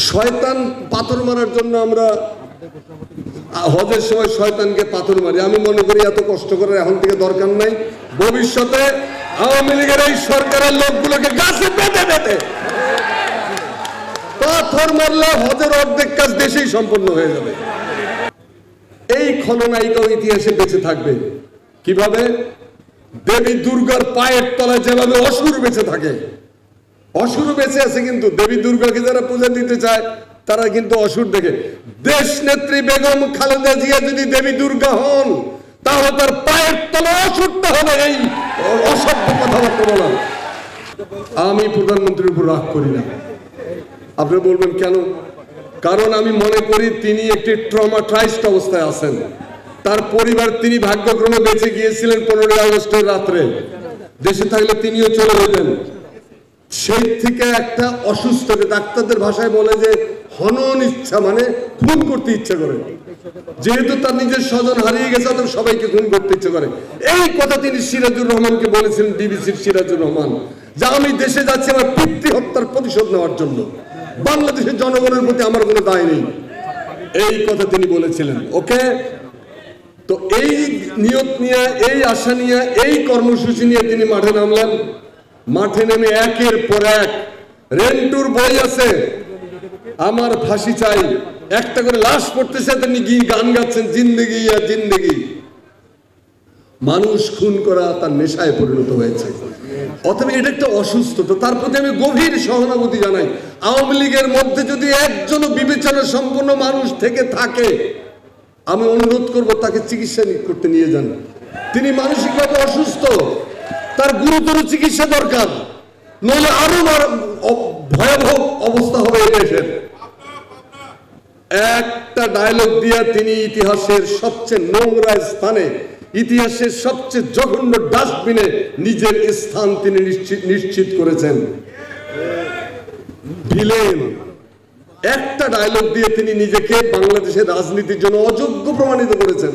শয়তান পাথর মারার জন্য আমরা হজের সময় শয়তানকে পাথর মারি। আমি মনে করি এত কষ্ট করার এখন থেকে দরকার নাই। ভবিষ্যতে আওয়ামী লীগের এই সরকারের লোকগুলোকে গাছে বেঁধে বেঁধে পাথর মারলে হজের অর্ধেক কাজ দেশেই সম্পন্ন হয়ে যাবে। এই খলনায়িকাও ইতিহাসে বেঁচে থাকবে। কিভাবে? দেবী দুর্গার পায়ের তলায় যেভাবে অসুর বেঁচে থাকে, অসুর বেঁচে আছে। কিন্তু দেবী দুর্গাকে যারা পূজা দিতে চায় তারা কিন্তু অসুর দেখে। দেশ নেত্রী বেগম খালেদা জিয়া যদি দেবী দুর্গা হন তাহলে তার পায়ের তলায় অসুরটা হবে। এই অসভ্য কথাবার্তা বলা। আমি প্রধানমন্ত্রীর উপর রাগ করি না। আপনি বলবেন কেন? কারণ আমি মনে করি তিনি একটি ট্রমাটাইজড অবস্থায় আছেন। তার পরিবার, তিনি ভাগ্যক্রমে বেঁচে গিয়েছিলেন 15 আগস্টের রাত্রে। দেশে থাকলে তিনিও চলে যেতেন। সেই থেকে একটা অসুস্থ, ডাক্তারদের ভাষায় বলে যে হনন ইচ্ছা, মানে খুন করতে ইচ্ছা করে। যেহেতু তার নিজের স্বজন হারিয়ে গেছে অতএব সবাইকে খুন করতে ইচ্ছা করে। এই কথা তিনি সিরাজুর রহমানকে বলেছেন, বিবিসির সিরাজুর রহমান, যে আমি দেশে যাচ্ছি আমার পিতৃ হত্যার প্রতিশোধ নেওয়ার জন্য, বাংলাদেশের জনগণের প্রতি আমার কোনো দায় নেই। এই কথা তিনি বলেছিলেন। ওকে, তো এই নিয়ত নিয়ে, এই আশা নিয়ে, এই কর্মসূচি নিয়ে তিনি মাঠে নামলেন। মাঠে নেমে একের পর এক, রেন্টুর বই আছে আমার ফাঁসি চাই, একটা করে লাশ পড়তেছে, তিনি গান গাচ্ছেন জিন্দেগি আর জিন্দেগি। মানুষ খুন করা তার নেশায় পরিণত হয়েছে। অথবা এটা একটা অসুস্থতা, তার প্রতি আমি গভীর সহানুভূতি জানাই। আওয়ামী লীগের মধ্যে যদি একজনও বিবেচনা সম্পন্ন মানুষ থেকে থাকে, আমি অনুরোধ করব তাকে চিকিৎসা করতে নিয়ে যান। তিনি মানসিকভাবে অসুস্থ, তার গুরুতর চিকিৎসা দরকার, নইলে আরো ভয়াবহ অবস্থা হবে এই দেশের। একটা ডায়লগ দিয়া তিনি ইতিহাসের সবচেয়ে নোংরা স্থানে, ইতিহাসের সবচেয়ে জঘন্য ডাস্টবিনে নিজের স্থান তিনি নিশ্চিত করেছেন। ভিলেন, একটা ডায়লগ দিয়ে তিনি নিজেকে বাংলাদেশের রাজনীতির জন্য অযোগ্য প্রমাণিত করেছেন।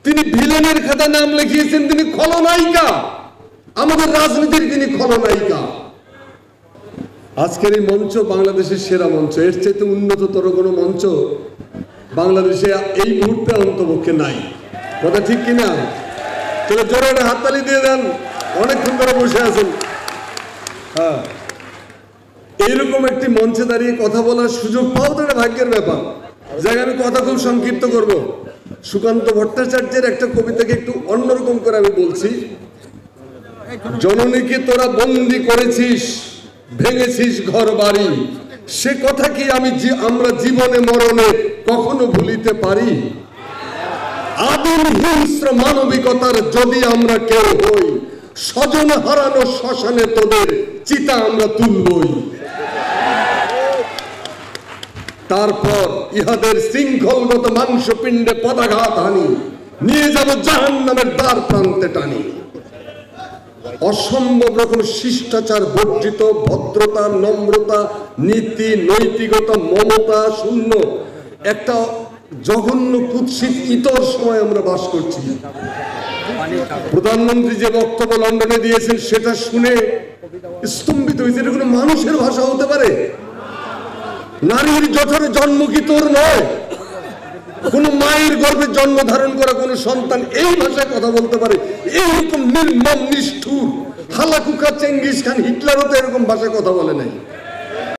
তিনি ভিলেনের খাতায় নাম লিখিয়েছেন, তিনি খলনায়িকা, আমাদের রাজনীতির তিনি খলনায়িকা। আজকের এই মঞ্চ বাংলাদেশের সেরা মঞ্চ, এর চাইতে উন্নততর কোনো মঞ্চ বাংলাদেশে এই মুহূর্তে অন্তপক্ষে নাই। কথা ঠিক কিনা? তাহলে জোরে হাততালি দিয়ে দেন, অনেকক্ষণ ধরে বসে আছেন। হ্যাঁ, এইরকম একটি মঞ্চে দাঁড়িয়ে কথা বলার সুযোগ পাও তো একটা ভাগ্যের ব্যাপার। যাই, আমি কথা খুব সংক্ষিপ্ত করব। সুকান্ত ভট্টাচার্যের একটা কবিতাকে একটু অন্যরকম করে আমি বলছি। জননীকে তোরা বন্দি করেছিস, ভেঙেছিস ঘর বাড়ি, সে কথা কি আমরা জীবনে মরণে কখনো ভুলিতে পারি? আদিম হিংস্র মানবিকতার যদি আমরা কেউ হই, স্বজন হারানো শ্মশানে তোদের চিতা আমরা তুলবই। তারপর ইহাদের শৃঙ্খলগত মাংসপিণ্ডে পদাঘাত হানি, নিয়ে যাব জাহান্নামের দ্বার প্রান্তে টানি। অসম্ভব রকম শিষ্টাচার বর্জিত, ভদ্রতা, নম্রতা, নীতি, নৈতিকতা, মমতা শূন্য একটা জঘন্য কুৎসিত ইতর সময় আমরা বাস করছি। প্রধানমন্ত্রী যে বক্তব্য লন্ডনে দিয়েছেন সেটা শুনে স্তম্ভিত হয়েছে। এটা কোনো মানুষের ভাষা হতে পারে? নারীর জঠরে জন্ম কি তোর নয়? কোন মায়ের গর্ভে জন্ম ধারণ করা কোন সন্তান এই ভাষায় কথা বলতে পারে? এইরকম নির্মম, নিষ্ঠুর, হালাকুকা চেঙ্গিস খান, হিটলারও তো এরকম ভাষায় কথা বলে নাই।